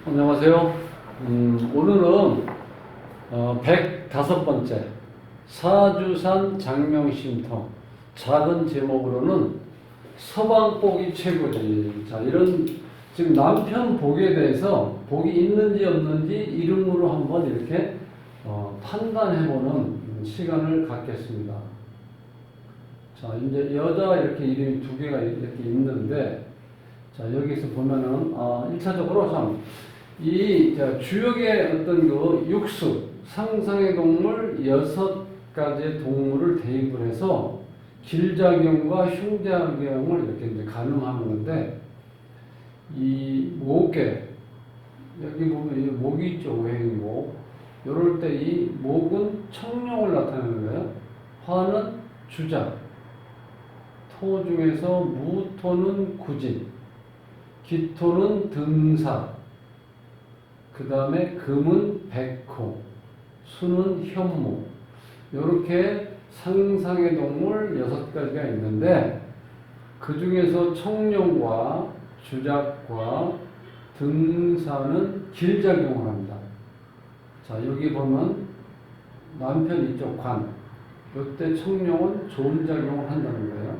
안녕하세요. 오늘은 105번째 사주산 장명심통 작은 제목으로는 서방복이 최고지. 자, 이런 지금 남편 복에 대해서 복이 있는지 없는지 이름으로 한번 이렇게 판단해보는 시간을 갖겠습니다. 자, 이제 여자 이렇게 이름이 두 개가 이렇게 있는데, 자, 여기서 보면은 1차적으로 참 이 주역의 어떤 그 육수, 상상의 동물 6가지의 동물을 대입을 해서 길작용과 흉작용을 이렇게 이제 가능하는 건데, 이 목에, 여기 보면 이 목이 있죠, 오행목. 요럴 때 이 목은 청룡을 나타내는 거예요. 화는 주작, 토 중에서 무토는 구진, 기토는 등사, 그 다음에 금은 백호, 수는 현무. 이렇게 상상의 동물 6가지가 있는데, 그 중에서 청룡과 주작과 등사는 길작용을 합니다. 자, 여기 보면 남편 이쪽 관, 이때 청룡은 좋은 작용을 한다는 거예요.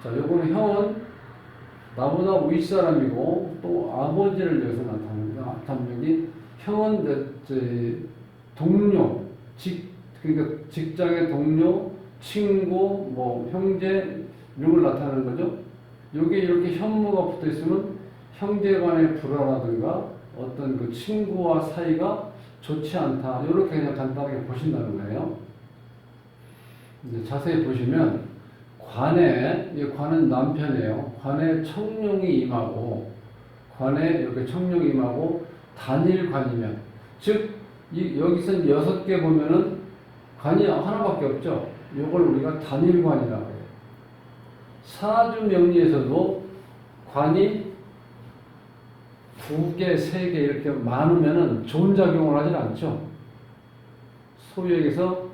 자, 요거는 형은 나보다 윗사람이고 또 아버지를 위해서 나타납니다. 여기 형은 동료, 그러니까 직장의 동료, 친구, 뭐 형제 이런 걸 나타내는 거죠. 여기 이렇게 현무가 붙어 있으면 형제 간의 불화라든가 어떤 그 친구와 사이가 좋지 않다. 이렇게 그냥 간단하게 보신다는 거예요. 이제 자세히 보시면 이 관은 남편이에요. 관에 청룡이 임하고, 관에 이렇게 청룡이 임하고 단일관이면, 즉 여기서 6개 보면은 관이 하나밖에 없죠. 이걸 우리가 단일관이라고 해요. 사주명리에서도 관이 2개, 3개 이렇게 많으면은 좋은 작용을 하진 않죠. 소위 얘기해서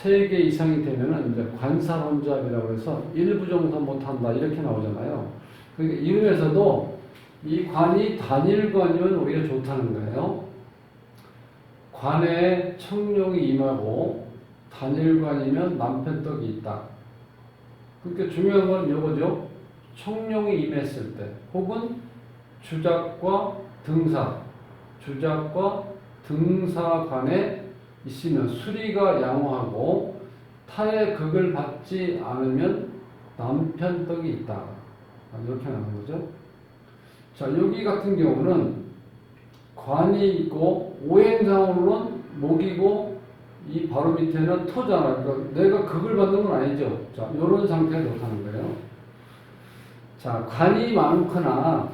3개 이상이 되면은 이제 관사혼잡이라고 해서 일부 정도 못한다 이렇게 나오잖아요. 그러니까 이름에서도 이 관이 단일관이면 오히려 좋다는 거예요. 관에 청룡이 임하고 단일관이면 남편 떡이 있다. 그러니까 중요한 건 이거죠. 청룡이 임했을 때 혹은 주작과 등사 간에 있으면 수리가 양호하고 타의 극을 받지 않으면 남편 떡이 있다. 이렇게 나오는 거죠. 자, 여기 같은 경우는 관이 있고 오행상으로는 목이고 이 바로 밑에는 토잖아. 그러니까 내가 극을 받는 건 아니죠. 자, 이런 상태가 좋다는 거예요. 자, 관이 많거나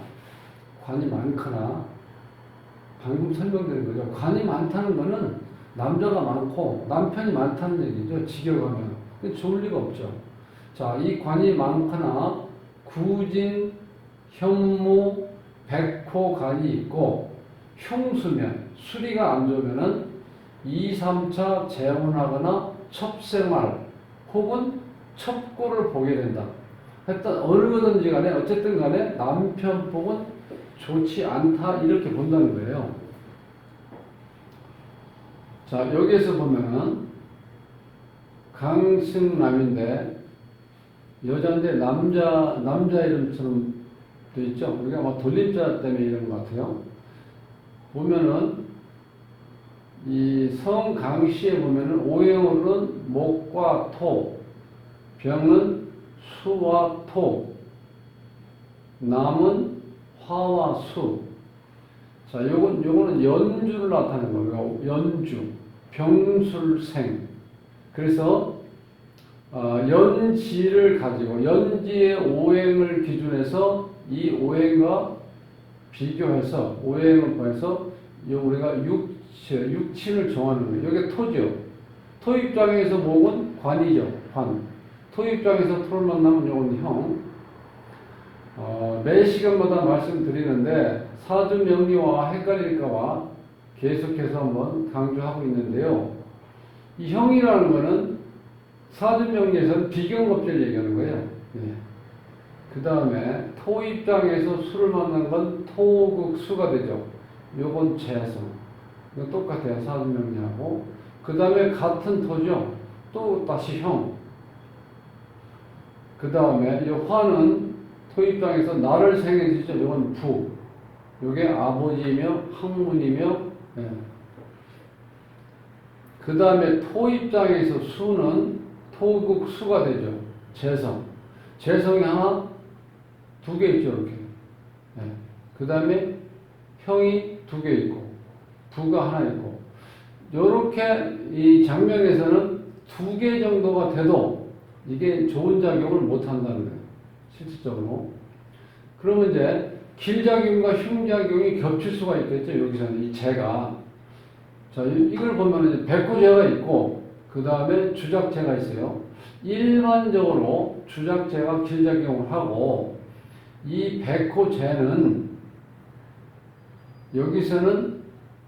방금 설명드린 거죠. 관이 많다는 거는 남자가 많고 남편이 많다는 얘기죠. 직역하면. 좋을 리가 없죠. 자, 이 관이 많거나 구진, 현무, 백호 관이 있고 흉수면, 수리가 안 좋으면은 2, 3차 재혼하거나 첩생활 혹은 첩고를 보게 된다. 일단 어느 거든지 간에 어쨌든 간에 남편 복은 좋지 않다 이렇게 본다는 거예요. 자, 여기에서 보면은 강승남인데 여자인데 남자 이름처럼 돼 있죠. 우리가 아마 돌림자 때문에 이런 것 같아요. 보면은 이 성 강씨에 보면은 오행으로는 목과 토, 병은 수와 토, 남은 화와 수. 자, 요거는 연주를 나타내는 거예요. 연주, 병술생. 그래서 연지를 가지고 연지의 오행을 기준해서 이 오행과 비교해서 오행을 보해서 우리가 육친을 정하는 거예요. 이게 토죠. 토 입장에서 목은 관이죠. 관. 토 입장에서 토를 만나면 요건 형. 매 시간마다 말씀드리는데 사주명리와 헷갈릴까봐 계속해서 한번 강조하고 있는데요. 이 형이라는 거는 사주명리에서는 비경겁제를 얘기하는 거예요. 예. 그 다음에 토 입장에서 수를 만난 건 토극수가 되죠. 요건 재성. 이거 똑같아요. 사분명리하고. 그 다음에 같은 토죠. 또 다시 형. 그 다음에 이 화는 토 입장에서 나를 생해주죠. 이건 부. 요게 아버지이며 학문이며. 예. 그 다음에 토 입장에서 수는 토극수가 되죠. 재성. 재성이 하나, 두 개 있죠. 이렇게. 예. 그 다음에 형이 두 개 있고, 부가 하나 있고. 요렇게 이 장명에서는 두 개 정도가 돼도 이게 좋은 작용을 못 한다는 거예요. 실질적으로. 그러면 이제 길작용과 흉작용이 겹칠 수가 있겠죠. 여기서는 이 재가. 자, 이걸 보면 이제 백호재가 있고, 그 다음에 주작재가 있어요. 일반적으로 주작재가 길작용을 하고, 이 백호재는 여기서는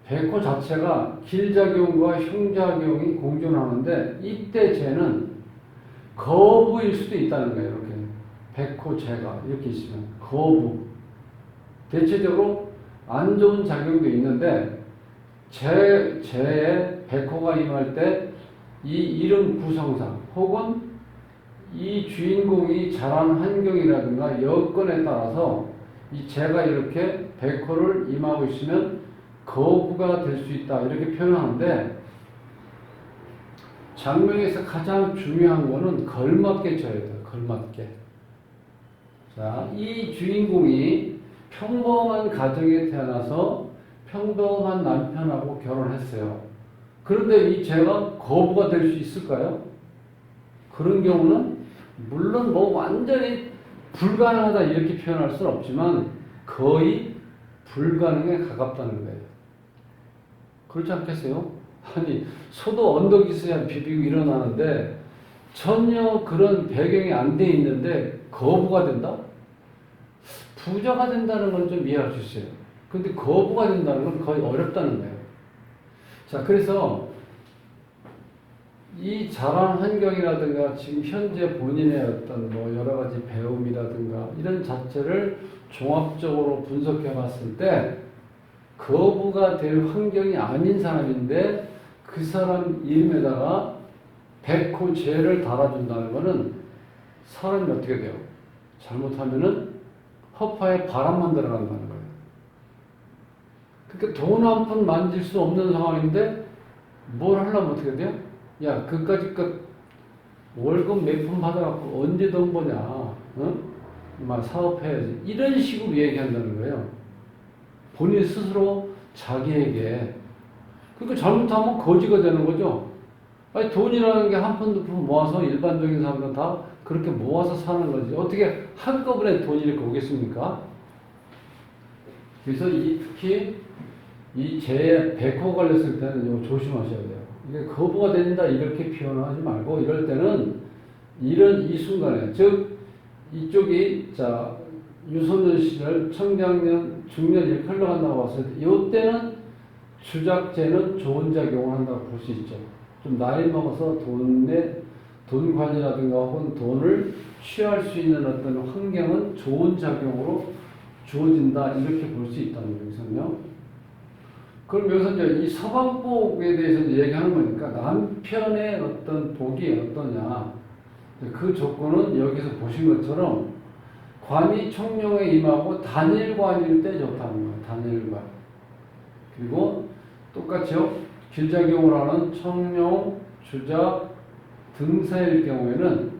백호 자체가 길작용과 흉작용이 공존하는데, 이때 재는 거부일 수도 있다는 거예요. 이렇게. 백호재가 이렇게 있으면. 거부. 대체적으로 안 좋은 작용도 있는데, 재에 백호가 임할 때 이 이름 구성상 혹은 이 주인공이 자란 환경이라든가 여건에 따라서 이 재가 이렇게 백호를 임하고 있으면 거부가 될 수 있다 이렇게 표현하는데, 장명에서 가장 중요한 거는 걸맞게 져야 돼요. 걸맞게. 자, 이 주인공이 평범한 가정에 태어나서 평범한 남편하고 결혼했어요. 그런데 이 재가 거부가 될 수 있을까요? 그런 경우는 물론 뭐 완전히 불가능하다 이렇게 표현할 수는 없지만 거의 불가능에 가깝다는 거예요. 그렇지 않겠어요? 아니, 소도 언덕이 있어야 비비고 일어나는데 전혀 그런 배경이 안 돼 있는데 거부가 된다? 부자가 된다는 건 좀 이해할 수 있어요. 근데 거부가 된다는 건 거의 어렵다는 거예요. 자, 그래서 이 자란 환경이라든가 지금 현재 본인의 어떤 뭐 여러 가지 배움이라든가 이런 자체를 종합적으로 분석해 봤을 때 거부가 될 환경이 아닌 사람인데 그 사람 이름에다가 백호재를 달아준다는 거는 사람이 어떻게 돼요? 잘못하면은 허파에 바람만 들어간다는 거예요. 그러니까 돈 한 푼 만질 수 없는 상황인데 뭘 하려면 어떻게 돼요? 야, 그까짓 것 월급 몇 푼 받아갖고 언제 돈 버냐? 어? 막 사업해야지. 이런 식으로 얘기한다는 거예요. 본인 스스로 자기에게. 그러니까 잘못하면 거지가 되는 거죠. 아니, 돈이라는 게 한 푼 두 푼 모아서 일반적인 사람들은 다 그렇게 모아서 사는 거지. 어떻게 한꺼번에 돈이 이렇게 오겠습니까? 그래서 특히 이 재에 백호 걸렸을 때는 이거 조심하셔야 돼요. 이게 거부가 된다 이렇게 표현하지 말고 이럴 때는 이 순간에 즉 이쪽이 자 유소년 시절 청장년 중년 이렇게 흘러간다고 봤을 때 이때는 주작재는 좋은 작용을 한다고 볼 수 있죠. 좀 나이 먹어서 돈 관리라든가 혹은 돈을 취할 수 있는 어떤 환경은 좋은 작용으로 주어진다 이렇게 볼 수 있다는 거거든요. 그럼 여기서 이제 이 서방복에 대해서 이제 얘기하는 거니까 남편의 어떤 복이 어떠냐 그 조건은 여기서 보신 것처럼 관이 총룡에 임하고 단일관일 때 좋다는 거예요. 단일관. 그리고 똑같이요. 길작용을 하는 청룡, 주작, 등사일 경우에는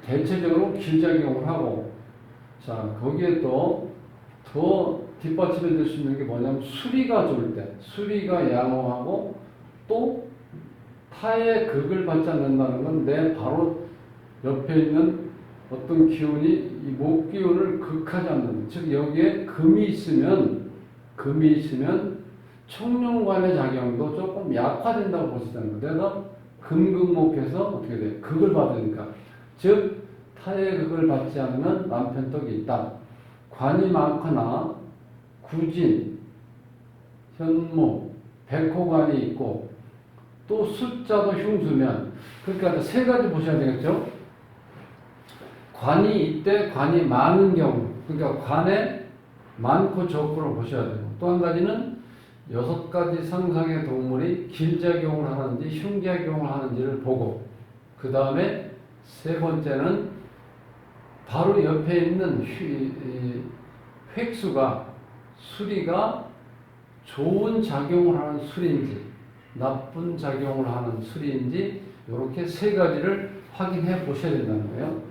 대체적으로 길작용을 하고 자 거기에 또 더 뒷받침해 줄 수 있는 게 뭐냐면 수리가 좋을 때 수리가 양호하고 또 타의 극을 받지 않는다는 건 내 바로 옆에 있는 어떤 기운이 이 목 기운을 극하지 않는 즉 여기에 금이 있으면 청룡관의 작용도 조금 약화된다고 볼 수 있다는 거예요. 내가 금극목해서 어떻게 돼? 극을 받으니까 즉 타의 극을 받지 않으면 남편 떡이 있다. 관이 많거나 구진, 현무, 백호관이 있고 또 숫자도 흉수면 그러니까 세 가지 보셔야 되겠죠. 관이 이때 관이 많은 경우, 그러니까 관에 많고 적고를 보셔야 되고, 또 한 가지는 6가지 상상의 동물이 길작용을 하는지 흉작용을 하는지를 보고, 그 다음에 세 번째는 바로 옆에 있는 획수가 수리가 좋은 작용을 하는 수리인지 나쁜 작용을 하는 수리인지 이렇게 세 가지를 확인해 보셔야 된다는 거예요.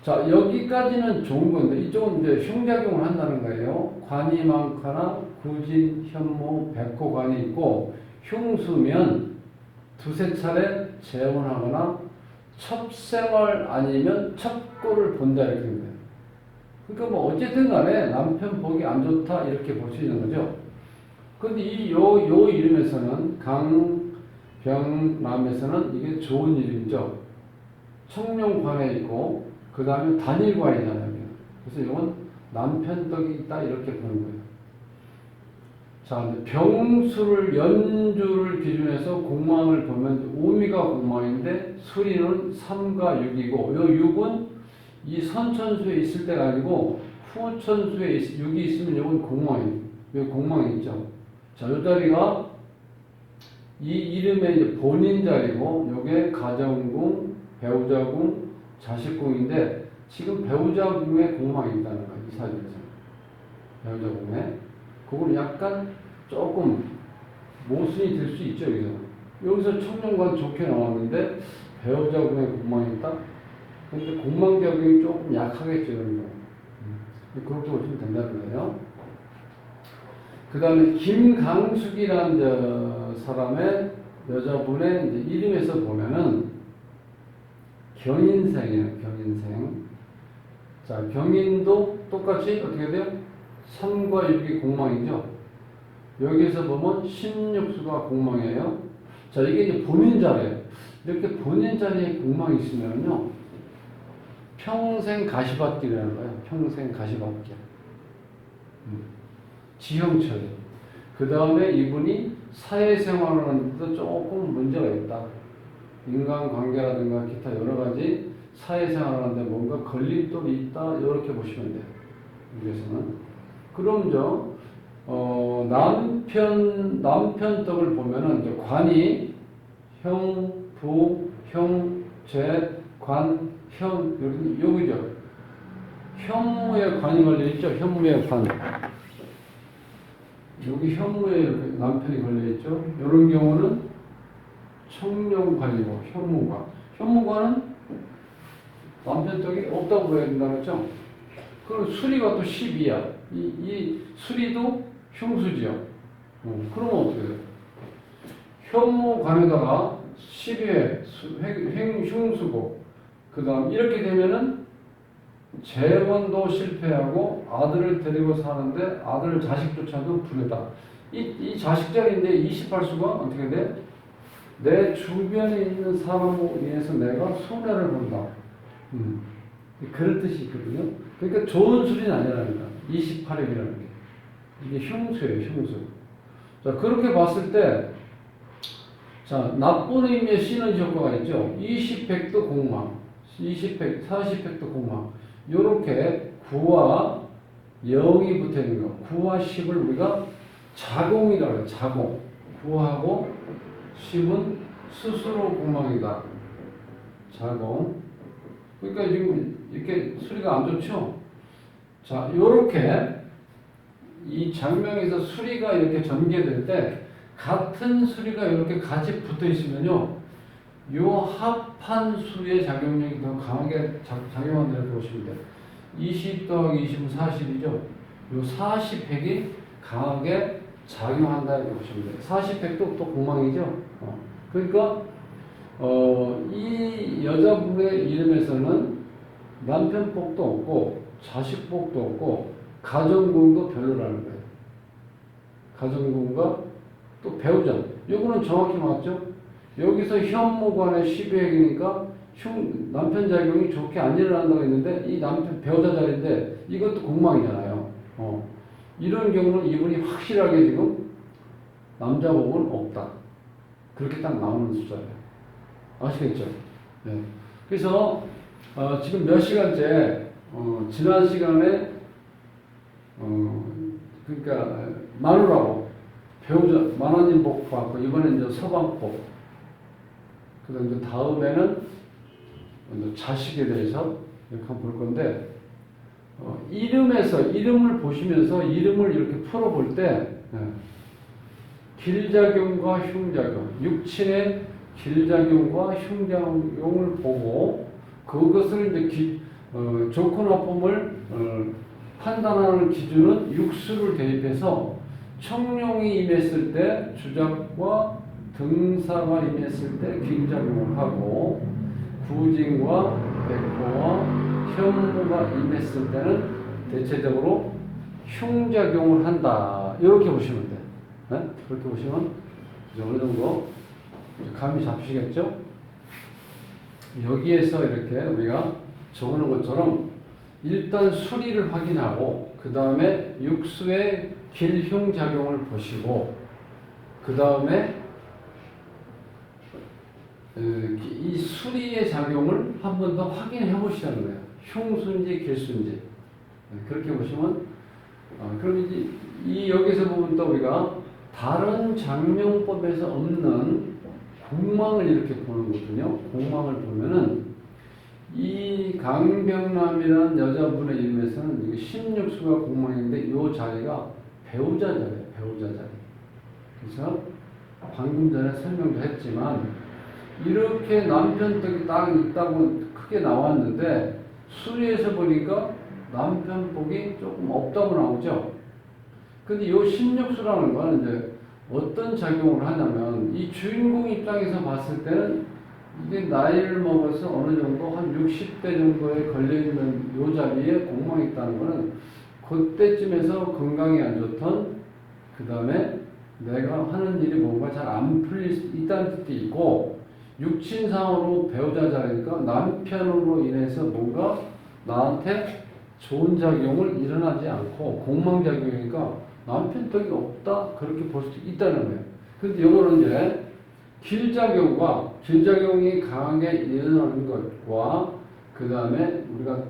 자, 여기까지는 좋은 건데 이쪽은 이제 흉작용을 한다는 거예요. 관이 많거나 구진, 현무, 백호관이 있고 흉수면 두세 차례 재혼하거나 첩생을 아니면 첩고를 본다 이렇게 됩니다. 그러니까 뭐 어쨌든 간에 남편 보기 안 좋다 이렇게 볼 수 있는 거죠. 근데 요 이름에서는 강병남에서는 이게 좋은 이름이죠. 청룡관에 있고 그 다음에 단일관이잖아요. 그래서 이건 남편 덕이 있다 이렇게 보는 거예요. 자, 병수를 연주를 기준해서 공망을 보면 오미가 공망인데 수리는 3과 6이고 요 6은 이 선천수에 있을 때가 아니고 후천수에 6이 있으면 이건 공망이에요. 여기 공망이 있죠. 자, 요 자리가 이 이름의 이제 본인 자리고 요게 가정궁, 배우자궁, 자식궁인데 지금 배우자궁에 공망이 있다는 거예요. 이 사진에서. 배우자궁에. 그거는 약간 조금 모순이 될 수 있죠. 여기서 청룡관 좋게 나왔는데 배우자궁에 공망이 있다? 근데 공망작용이 조금 약하겠죠. 이런 거. 그렇게 보시면 된다는 거예요. 그 다음에 김강숙이라는 사람의 여자분의 이제 이름에서 보면은 경인생이에요. 경인생. 자, 경인도 똑같이 어떻게 돼요? 3과 6이 공망이죠. 여기에서 보면 16수가 공망이에요. 자, 이게 이제 본인 자리예요. 이렇게 본인 자리에 공망이 있으면요, 평생 가시밭길이라는 거예요. 평생 가시밭길. 지형처리. 그 다음에 이분이 사회생활을 하는데도 조금 문제가 있다. 인간관계라든가 기타 여러 가지 사회생활을 하는데 뭔가 걸림돌이 있다. 이렇게 보시면 돼요. 여기서는. 그럼 남편 덕을 보면은 이제 관이 형, 부, 형, 재, 관, 현, 여기죠. 현무에 관이 걸려있죠. 현무에 관. 여기 현무에 남편이 걸려있죠. 이런 경우는 청룡관이고 현무관. 현무관은 남편 덕이 없다고 그래야 된다고 했죠. 그럼 수리가 또 12야. 이 수리도 흉수지요. 그러면 어떻게 돼요? 현무관에다가 12회 흉수고 그 다음 이렇게 되면은 재혼도 실패하고 아들을 데리고 사는데 아들 자식조차도 불효다. 이 자식 자리인데 28수가 어떻게 돼? 내 주변에 있는 사람으로 인해서 내가 손해를 본다. 그런 뜻이 있거든요. 그러니까 좋은 수리는 아니라는 거야. 28일이라는 게. 이게 흉수예요, 흉수. 자, 그렇게 봤을 때, 자, 나쁜 의미의 시너지 효과가 있죠. 20획도 공망, 20획, 40획도 공망. 요렇게 9와 0이 붙어 있는 거. 9와 10을 우리가 자공이라고 해요, 자공. 9하고 10은 스스로 공망이다. 자공. 그러니까 지금 이렇게 수리가 안 좋죠? 자, 요렇게 이 장명에서 수리가 이렇게 전개될 때 같은 수리가 이렇게 같이 붙어 있으면요, 요 합한 수의 작용력이 더 강하게 작용한다고 보시면 돼요. 20 더하기 20은 40이죠. 요 40획이 강하게 작용한다고 보시면 돼요. 40획도 또 공망이죠. 그러니까 이 여자분의 이름에서는 남편 복도 없고 자식 복도 없고 가정궁도 별로라는 거예요. 가정궁과 또 배우자. 요거는 정확히 맞죠? 여기서 현무관의 12획이니까 남편 작용이 좋게 안 일어난다고 했는데 이 남편 배우자 자리인데 이것도 공망이잖아요. 이런 경우는 이분이 확실하게 지금 남자 복은 없다. 그렇게 딱 나오는 숫자예요. 아시겠죠? 네. 그래서 지금 몇 시간째, 지난 시간에, 그러니까, 마누라고, 배우자, 만화님 복 받고, 이번에 이제 서방복, 그 다음 이제 다음에는 이제 자식에 대해서 이렇게 한번 볼 건데, 이름을 보시면서 이름을 이렇게 풀어볼 때, 길작용과 흉작용, 육친의 길작용과 흉작용을 보고 그것을 이제 좋고 나쁨을 판단하는 기준은 육수를 대입해서 청룡이 임했을 때 주작과 등사가 임했을 때 길작용을 하고 구진과 백호와 현무가 임했을 때는 대체적으로 흉작용을 한다. 이렇게 보시면 돼요. 네? 그렇게 보시면 이제 어느 정도 감이 잡히시겠죠? 여기에서 이렇게 우리가 적어놓은 것처럼 일단 수리를 확인하고 그 다음에 육수의 길흉작용을 보시고 그 다음에 이 수리의 작용을 한 번 더 확인해 보시라는 거예요. 흉수인지 길수인지. 그렇게 보시면 그럼 이제 여기서 보면 또 우리가 다른 장명법에서 없는 공망을 이렇게 보는 거거든요. 공망을 보면은 이 강병남이라는 여자분의 이름에서는 16수가 공망인데 이 자리가 배우자 자리예요. 배우자 자리. 그래서 방금 전에 설명도 했지만 이렇게 남편 떡이 딱 있다고 크게 나왔는데 수리에서 보니까 남편 복이 조금 없다고 나오죠. 근데 이 16수라는 건 이제 어떤 작용을 하냐면 이 주인공 입장에서 봤을 때는 이게 나이를 먹어서 어느 정도 한 60대 정도에 걸려있는 요 자리에 공망이 있다는 거는 그때쯤에서 건강이 안 좋던 그 다음에 내가 하는 일이 뭔가 잘 안 풀릴 수 있다는 뜻도 있고 육친상으로 배우자 자리니까 남편으로 인해서 뭔가 나한테 좋은 작용을 일어나지 않고 공망작용이니까 남편 덕이 없다 그렇게 볼 수도 있다는 거예요. 근데 이거는 이제 길작용이 강하게 일어나는 것과 그 다음에 우리가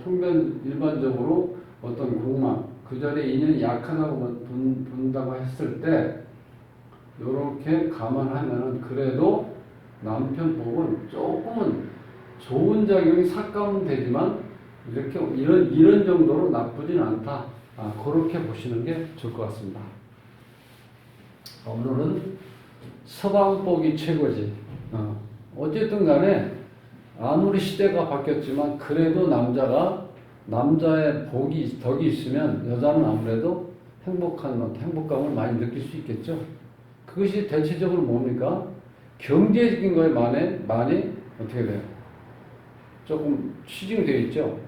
일반적으로 어떤 공망 그 자리에 인연이 약하다고 본다고 했을 때 이렇게 감안하면은 그래도 남편 복은 조금은 좋은 작용이 삭감은 되지만 이렇게 이런 정도로 나쁘진 않다. 그렇게 보시는 게 좋을 것 같습니다. 오늘은 서방복이 최고지. 어쨌든 간에 아무리 시대가 바뀌었지만 그래도 남자의 덕이 있으면 여자는 아무래도 행복감을 많이 느낄 수 있겠죠. 그것이 대체적으로 뭡니까? 경제적인 거에 많이 어떻게 돼요? 조금 치중되어 있죠.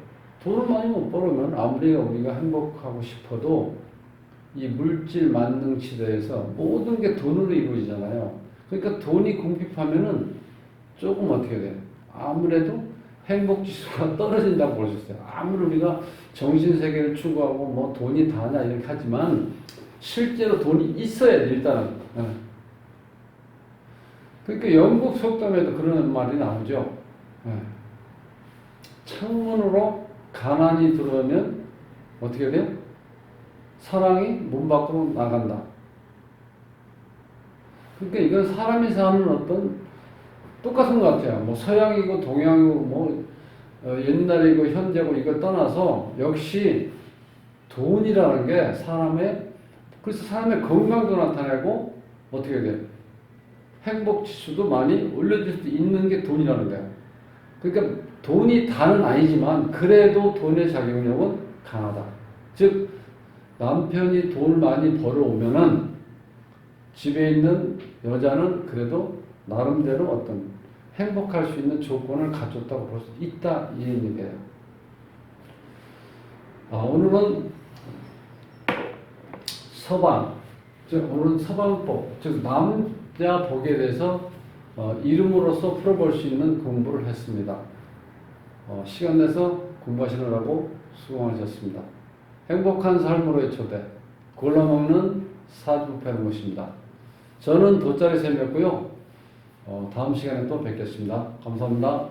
돈을 많이 못 벌으면 아무리 우리가 행복하고 싶어도 이 물질 만능 시대에서 모든 게 돈으로 이루어지잖아요. 그러니까 돈이 궁핍하면은 조금 어떻게 돼요? 아무래도 행복 지수가 떨어진다고 볼 수 있어요. 아무리 우리가 정신세계를 추구하고 뭐 돈이 다냐 이렇게 하지만 실제로 돈이 있어야 돼, 일단은. 그러니까 영국 속담에도 그런 말이 나오죠. 창문으로 가난이 들어오면 어떻게 돼요? 사랑이 문 밖으로 나간다. 그러니까 이건 사람이 사는 어떤 똑같은 것 같아요. 뭐 서양이고 동양이고 뭐 옛날이고 현재고 이걸 떠나서 역시 돈이라는 게 그래서 사람의 건강도 나타내고 어떻게 돼요? 행복 지수도 많이 올려줄 수 있는 게 돈이라는 거예요. 그러니까 돈이 다는 아니지만 그래도 돈의 작용력은 강하다. 즉 남편이 돈을 많이 벌어오면은 집에 있는 여자는 그래도 나름대로 어떤 행복할 수 있는 조건을 갖췄다고 볼 수 있다 이 얘기예요. 오늘은 오늘은 서방법, 즉 남자 복에 대해서 이름으로써 풀어볼 수 있는 공부를 했습니다. 시간 내서 공부하시느라고 수고 많으셨습니다. 행복한 삶으로의 초대, 골라먹는 사주부패는 것입니다. 저는 돗자리 쌤이었고요. 다음 시간에 또 뵙겠습니다. 감사합니다.